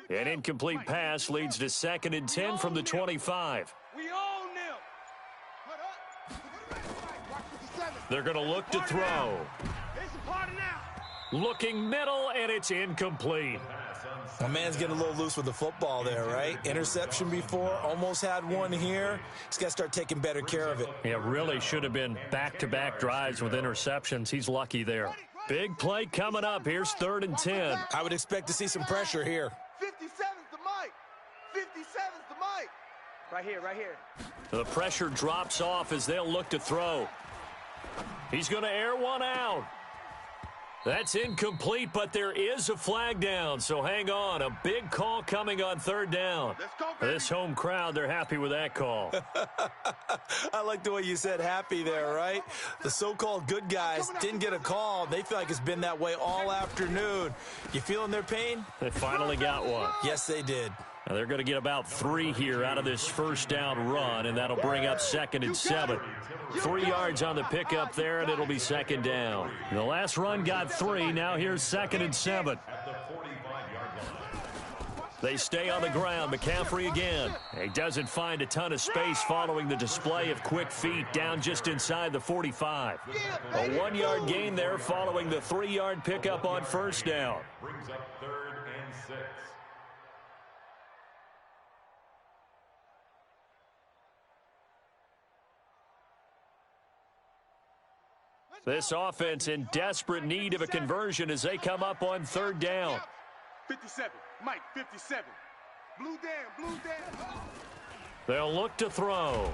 An incomplete pass leads to 2nd and 10 from the 25. We own them. They're going to look to throw. Looking middle, and it's incomplete. My man's getting a little loose with the football there, right? Interception before, almost had one here. He's got to start taking better care of it. It really should have been back-to-back drives with interceptions. He's lucky there. Big play coming up. Here's 3rd and 10. I would expect to see some pressure here. 57's the mic. 57's the mic. Right here, right here. The pressure drops off as they'll look to throw. He's going to air one out. That's incomplete, but there is a flag down, so hang on. A big call coming on 3rd down. Let's go, baby. This home crowd, they're happy with that call. I like the way you said happy there, right? The so-called good guys didn't get a call. They feel like it's been that way all afternoon. You feeling their pain? They finally got one. Yes, they did. Now they're going to get about 3 here out of this first down run, and that'll bring up 2nd and 7. 3 yards on the pickup there, and it'll be 2nd down. The last run got 3. Now here's 2nd and 7. They stay on the ground. McCaffrey again. He doesn't find a ton of space following the display of quick feet down just inside the 45. A 1-yard gain there following the 3-yard pickup on first down. Brings up 3rd and 6. This offense in desperate need of a conversion as they come up on 3rd down. 57, Mike, 57. Blue down. They'll look to throw.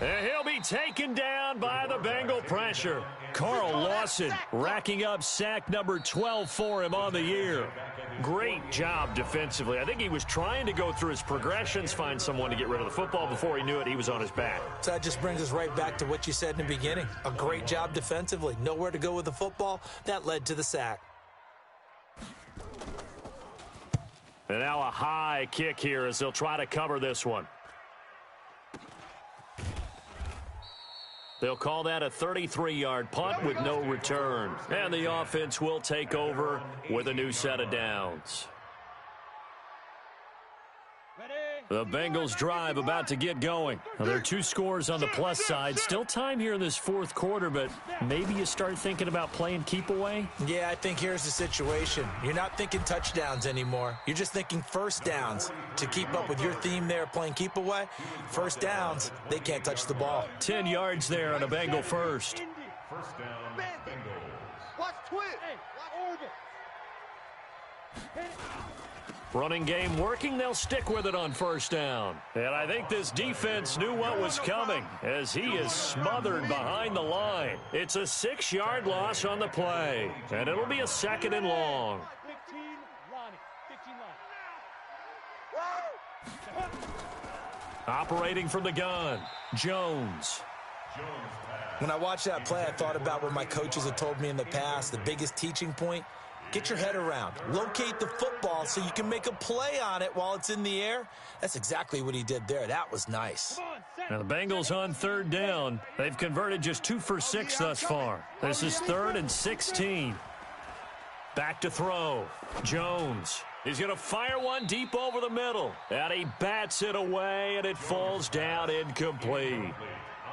And he'll be taken down by the Bengal pressure. Carl Lawson racking up sack number 12 for him on the year. Great job defensively. I think he was trying to go through his progressions, find someone to get rid of the football. Before he knew it, he was on his back. So that just brings us right back to what you said in the beginning. A great job defensively. Nowhere to go with the football. That led to the sack. And now a high kick here as they'll try to cover this one. They'll call that a 33-yard punt with no return. And the offense will take over with a new set of downs. The Bengals drive about to get going. Now, there are 2 scores on the plus side. Still time here in this 4th quarter, but maybe you start thinking about playing keep away? Yeah, I think here's the situation. You're not thinking touchdowns anymore. You're just thinking first downs. To keep up with your theme there, playing keep away, first downs, they can't touch the ball. 10 yards there on a Bengal first. First down, Bengals. Watch Twit. Running game working, they'll stick with it on first down. And I think this defense knew what was coming as he is smothered behind the line. It's a 6-yard loss on the play, and it'll be a 2nd and long. 15 line. Operating from the gun, Jones. When I watched that play, I thought about what my coaches had told me in the past. The biggest teaching point, get your head around. Locate the football so you can make a play on it while it's in the air. That's exactly what he did there. That was nice. Now the Bengals on third down. They've converted just 2 for 6 thus far. This is 3rd and 16. Back to throw. Jones. He's going to fire one deep over the middle. And he bats it away, and it falls down incomplete.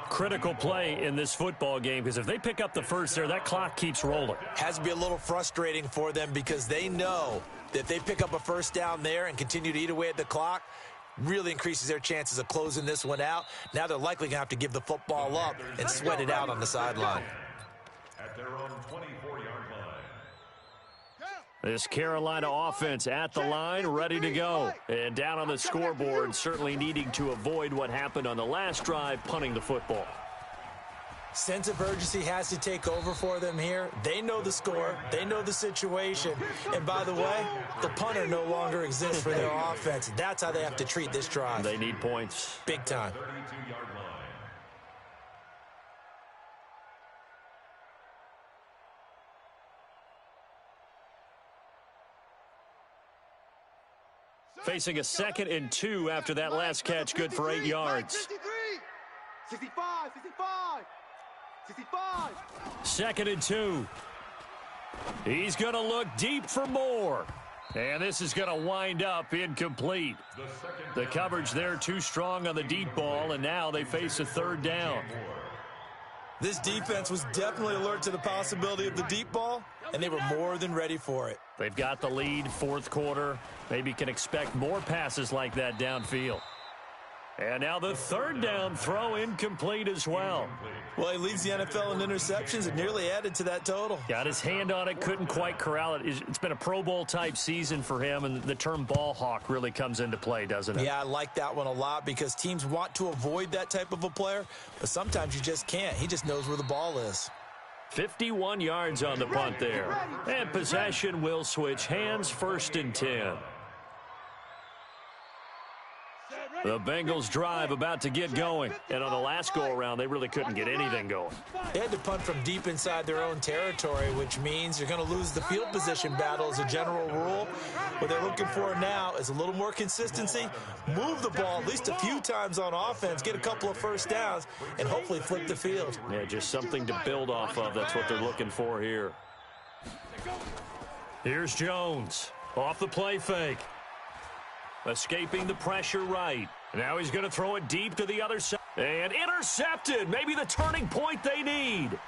Critical play in this football game, because if they pick up the first there, that clock keeps rolling. Has to be a little frustrating for them because they know that if they pick up a first down there and continue to eat away at the clock, really increases their chances of closing this one out. Now they're likely going to have to give the football up and sweat it out on the sideline. At their own 24-yard line. This Carolina offense at the line, ready to go. And down on the scoreboard, certainly needing to avoid what happened on the last drive, punting the football. Sense of urgency has to take over for them here. They know the score. They know the situation. And by the way, the punter no longer exists for their offense. That's how they have to treat this drive. They need points. Big time. 32-yard line. Facing a 2nd and 2 after that last catch, good for 8 yards. 65, 65, 65. 2nd and 2. He's going to look deep for more. And this is going to wind up incomplete. The coverage there too strong on the deep ball, and now they face a 3rd down. This defense was definitely alert to the possibility of the deep ball, and they were more than ready for it. They've got the lead, 4th quarter. Maybe can expect more passes like that downfield. And now the 3rd down throw incomplete as well. Well, he leads the NFL in interceptions and nearly added to that total. Got his hand on it, couldn't quite corral it. It's been a Pro Bowl-type season for him, and the term ball hawk really comes into play, doesn't it? Yeah, I like that one a lot because teams want to avoid that type of a player, but sometimes you just can't. He just knows where the ball is. 51 yards on the punt there. And possession will switch hands, 1st and 10. The Bengals drive about to get going. And on the last go-around, they really couldn't get anything going. They had to punt from deep inside their own territory, which means you're going to lose the field position battle as a general rule. What they're looking for now is a little more consistency, move the ball at least a few times on offense, get a couple of first downs, and hopefully flip the field. Yeah, just something to build off of. That's what they're looking for here. Here's Jones off the play fake. Escaping the pressure right. Now he's going to throw it deep to the other side. And intercepted. Maybe the turning point they need.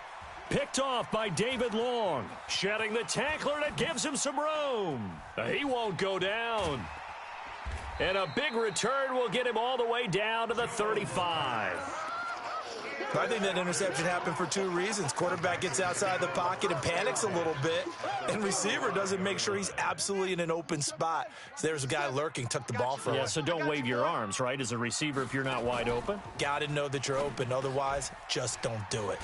Picked off by David Long. Shedding the tackler, and it gives him some room. He won't go down. And a big return will get him all the way down to the 35. I think that interception happened for 2 reasons. Quarterback gets outside the pocket and panics a little bit, and receiver doesn't make sure he's absolutely in an open spot. So there's a guy lurking, took the ball from him. Yeah, so don't wave your arms, right, as a receiver if you're not wide open? Got to know that you're open. Otherwise, just don't do it.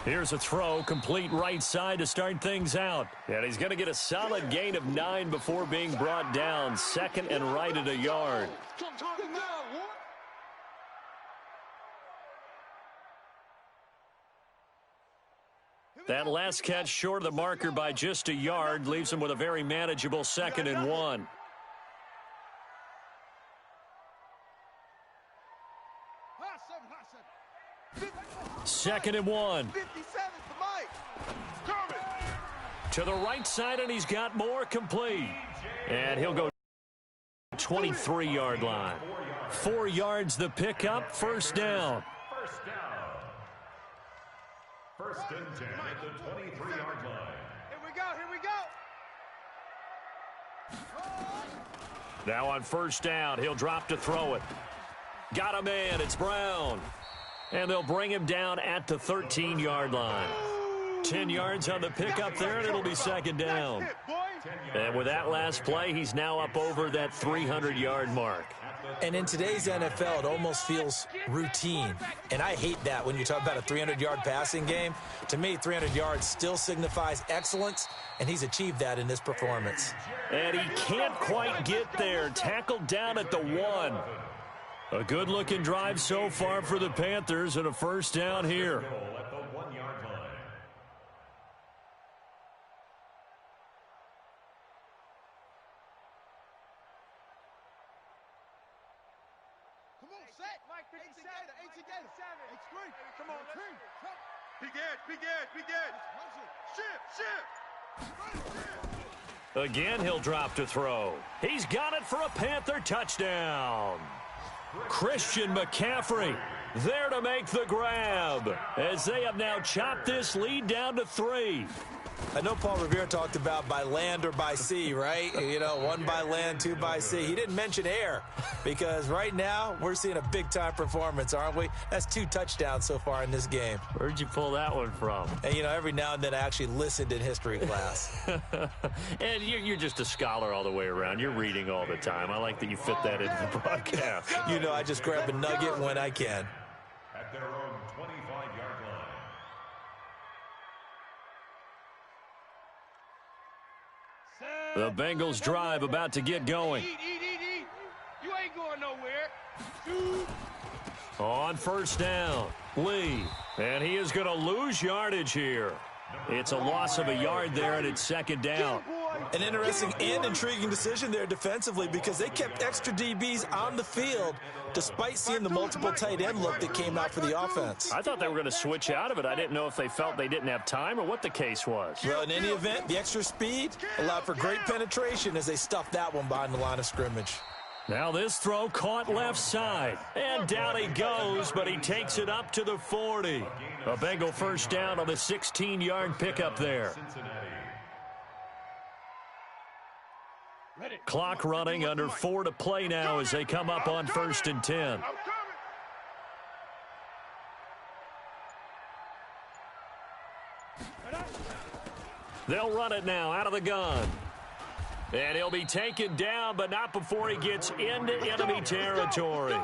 Here's a throw, complete right side to start things out. And he's going to get a solid gain of 9 before being brought down. 2nd and right at a yard. That last catch short of the marker by just a yard leaves him with a very manageable 2nd and 1. Second and 1. To the right side, and he's got more, complete. And he'll go 23-yard line. 4 yards the pickup, 1st down. 1st and 10 at the 23-yard line. Here we go, here we go. Now on 1st down, he'll drop to throw it. Got a man, it's Brown. And they'll bring him down at the 13-yard line. 10 yards on the pickup there, and it'll be 2nd down. And with that last play, he's now up over that 300-yard mark. And in today's NFL, it almost feels routine. And I hate that when you talk about a 300-yard passing game. To me, 300 yards still signifies excellence, and he's achieved that in this performance. And he can't quite get there. Tackled down at the 1. A good-looking drive so far for the Panthers and a first down here. At the 1-yard line. Come on, set. Mike 57. H-Gator. H-Screen. Come on, Big edge. Ship. Again, he'll drop to throw. He's got it for a Panther touchdown. Christian McCaffrey there to make the grab as they have now chopped this lead down to 3. I know Paul Revere talked about by land or by sea, right? You know, 1 by land, 2 by sea. He didn't mention air because right now we're seeing a big-time performance, aren't we? That's 2 touchdowns so far in this game. Where'd you pull that one from? And, you know, every now and then I actually listened in history class. And you're just a scholar all the way around. You're reading all the time. I like that you fit that into the broadcast. You know, I just grab a nugget when I can. At their own 25-yard line. The Bengals drive about to get going. Eat. You ain't going nowhere. Shoot. On first down, Lee. And he is going to lose yardage here. It's a loss of a yard there, and it's second down. An interesting and intriguing decision there defensively because they kept extra DBs on the field despite seeing the multiple tight end look that came out for the offense. I thought they were going to switch out of it. I didn't know if they felt they didn't have time or what the case was. Well, in any event, the extra speed allowed for great penetration as they stuffed that one behind the line of scrimmage. Now this throw caught left side. And down he goes, but he takes it up to the 40. A Bengal first down on the 16-yard pickup there. Clock running, under 4 to play now as they come up on 1st and 10. They'll run it now out of the gun. And he'll be taken down, but not before he gets into enemy territory.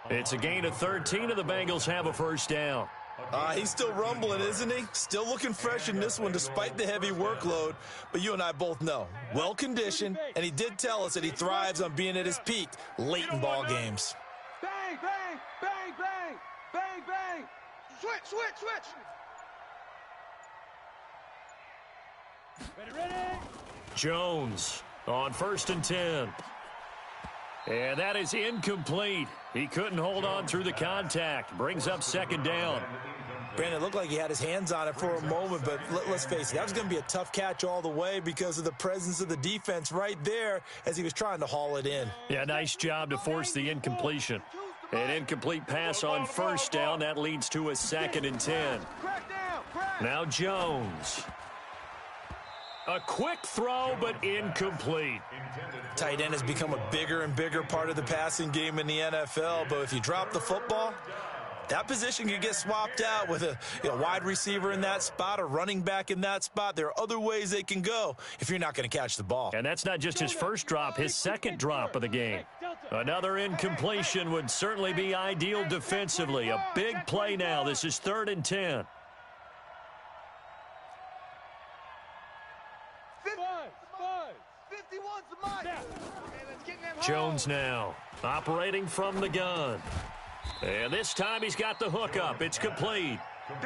It's a gain of 13, and the Bengals have a first down. He's still rumbling, isn't he? Still looking fresh in this one despite the heavy workload. But you and I both know, well-conditioned, and he did tell us that he thrives on being at his peak late in ball games. Bang, bang, bang, bang, bang, bang. Switch. Ready. Jones on 1st and 10. And that is incomplete. He couldn't hold on through the contact. Brings up second down. Brandon, it looked like he had his hands on it for a moment, but let's face it, that was going to be a tough catch all the way because of the presence of the defense right there as he was trying to haul it in. Yeah, nice job to force the incompletion. An incomplete pass on first down. That leads to a 2nd and 10. Now Jones. A quick throw, but incomplete. Tight end has become a bigger and bigger part of the passing game in the NFL, but if you drop the football, that position can get swapped out with a wide receiver in that spot, a running back in that spot. There are other ways they can go if you're not going to catch the ball. And that's not just his first drop, his second drop of the game. Another incompletion would certainly be ideal defensively. A big play now. This is 3rd and 10. Jones now operating from the gun. And this time he's got the hook up. It's complete.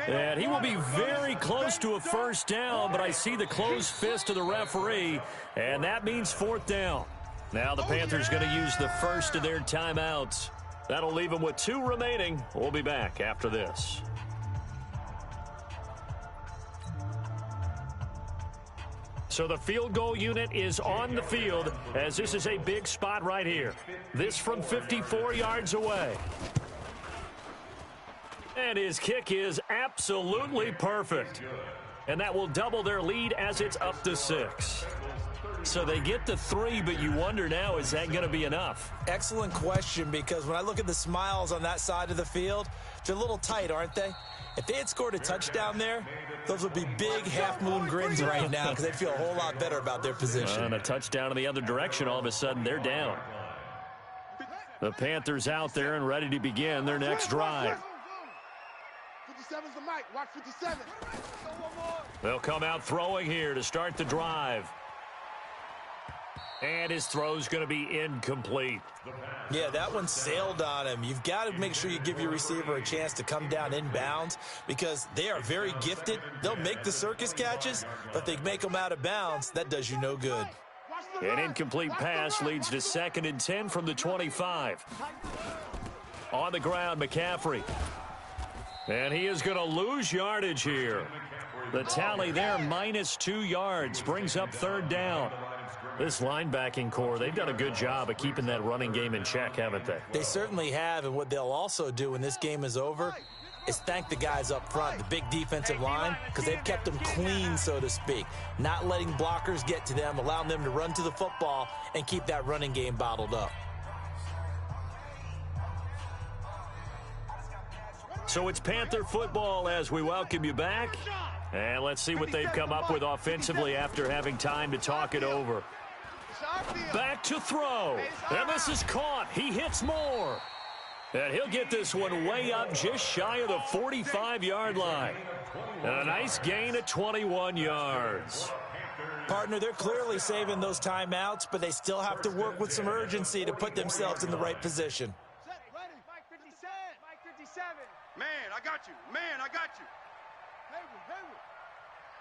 And he will be very close to a first down, but I see the closed fist of the referee, and that means 4th down. Now the Panthers going to use the first of their timeouts. That'll leave them with 2 remaining. We'll be back after this. So the field goal unit is on the field as this is a big spot right here. This from 54 yards away. And his kick is absolutely perfect. And that will double their lead as it's up to 6. So they get the 3, but you wonder now, is that going to be enough? Excellent question, because when I look at the smiles on that side of the field, they're a little tight, aren't they? If they had scored a touchdown there, those would be big half-moon grins right now because they'd feel a whole lot better about their position. And a touchdown in the other direction, all of a sudden they're down. The Panthers out there and ready to begin their next drive. 57's the mic. Watch 57. They'll come out throwing here to start the drive. And his throw's going to be incomplete. Yeah, that one sailed on him. You've got to make sure you give your receiver a chance to come down inbounds because they are very gifted. They'll make the circus catches, but they make them out of bounds. That does you no good. An incomplete pass leads to 2nd and 10 from the 25. On the ground, McCaffrey. And he is going to lose yardage here. The tally there, -2 yards, brings up 3rd down. This linebacking core, they've done a good job of keeping that running game in check, haven't they? They certainly have, and what they'll also do when this game is over is thank the guys up front, the big defensive line, because they've kept them clean, so to speak, not letting blockers get to them, allowing them to run to the football and keep that running game bottled up. So it's Panther football as we welcome you back. And let's see what they've come up with offensively after having time to talk it over. Back to throw. And this is caught. He hits more. And he'll get this one way up just shy of the 45-yard line. And a nice gain of 21 yards. Partner, they're clearly saving those timeouts, but they still have to work with some urgency to put themselves in the right position. Man, I got you. Man, I got you.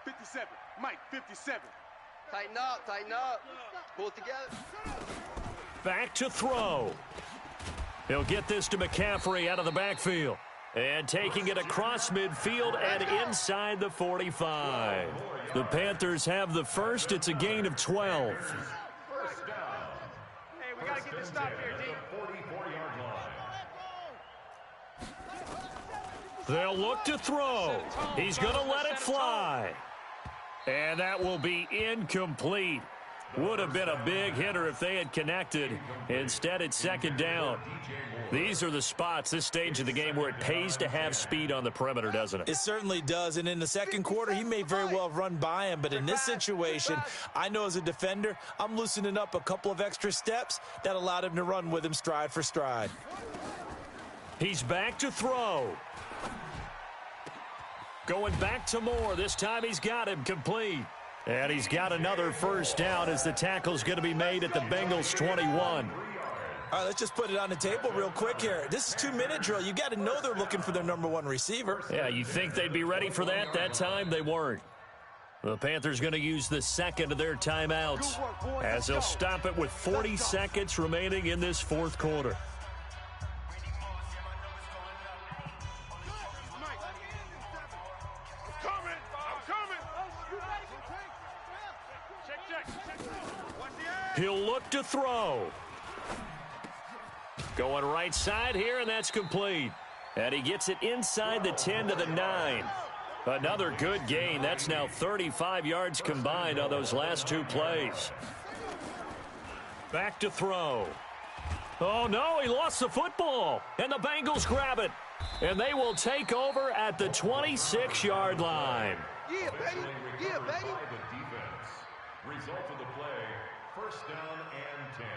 57. Mike, 57. Tighten up. Pull it together. Back to throw. He'll get this to McCaffrey out of the backfield. And taking it across midfield and inside the 45. The Panthers have the first. It's a gain of 12. Hey, we got to get this stop here, D. They'll look to throw. He's going to let it fly. And that will be incomplete. Would have been a big hitter if they had connected. Instead, it's 2nd down. These are the spots, this stage of the game, where it pays to have speed on the perimeter, doesn't it? It certainly does. And in the 2nd quarter, he may very well have run by him. But in this situation, I know as a defender, I'm loosening up a couple of extra steps that allowed him to run with him stride for stride. He's back to throw. Going back to Moore. This time he's got him complete. And he's got another first down as the tackle's going to be made at the Bengals 21. All right, let's just put it on the table real quick here. This is 2-minute drill. You got to know they're looking for their #1 receiver. Yeah, you think they'd be ready for that? That time they weren't. The Panthers going to use the 2nd of their timeouts as they'll stop it with 40 seconds remaining in this 4th quarter. He'll look to throw. Going right side here, and that's complete. And he gets it inside the 10 to the 9. Another good gain. That's now 35 yards combined on those last 2 plays. Back to throw. Oh, no, he lost the football. And the Bengals grab it. And they will take over at the 26-yard line. Yeah, baby. Yeah, baby. Result of the play, 1st down and 10.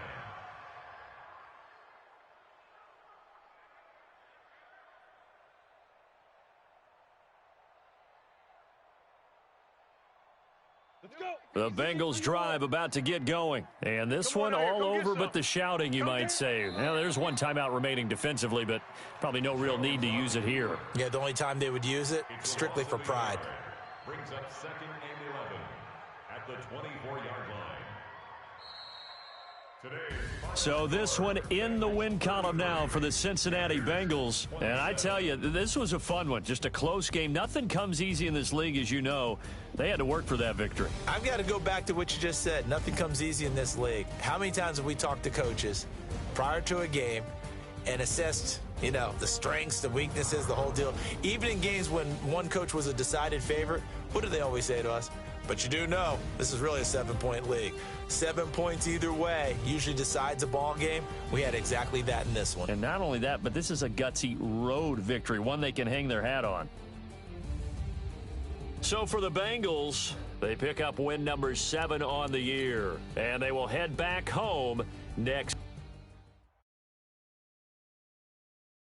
Let's go. The Bengals drive about to get going. And this one all over but the shouting, you might say. Now, there's one timeout remaining defensively, but probably no real need to use it here. Yeah, the only time they would use it, strictly for pride. Brings up 2nd and 11 at the 24-yard line. So this one in the win column now for the Cincinnati Bengals. And I tell you, this was a fun one. Just a close game. Nothing comes easy in this league, as you know. They had to work for that victory. I've got to go back to what you just said. Nothing comes easy in this league. How many times have we talked to coaches prior to a game and assessed, you know, the strengths, the weaknesses, the whole deal? Even in games when one coach was a decided favorite, what do they always say to us? But you do know this is really a 7-point league. 7 points either way usually decides a ball game. We had exactly that in this one. And not only that, but this is a gutsy road victory, one they can hang their hat on. So for the Bengals, they pick up win number 7 on the year, and they will head back home next.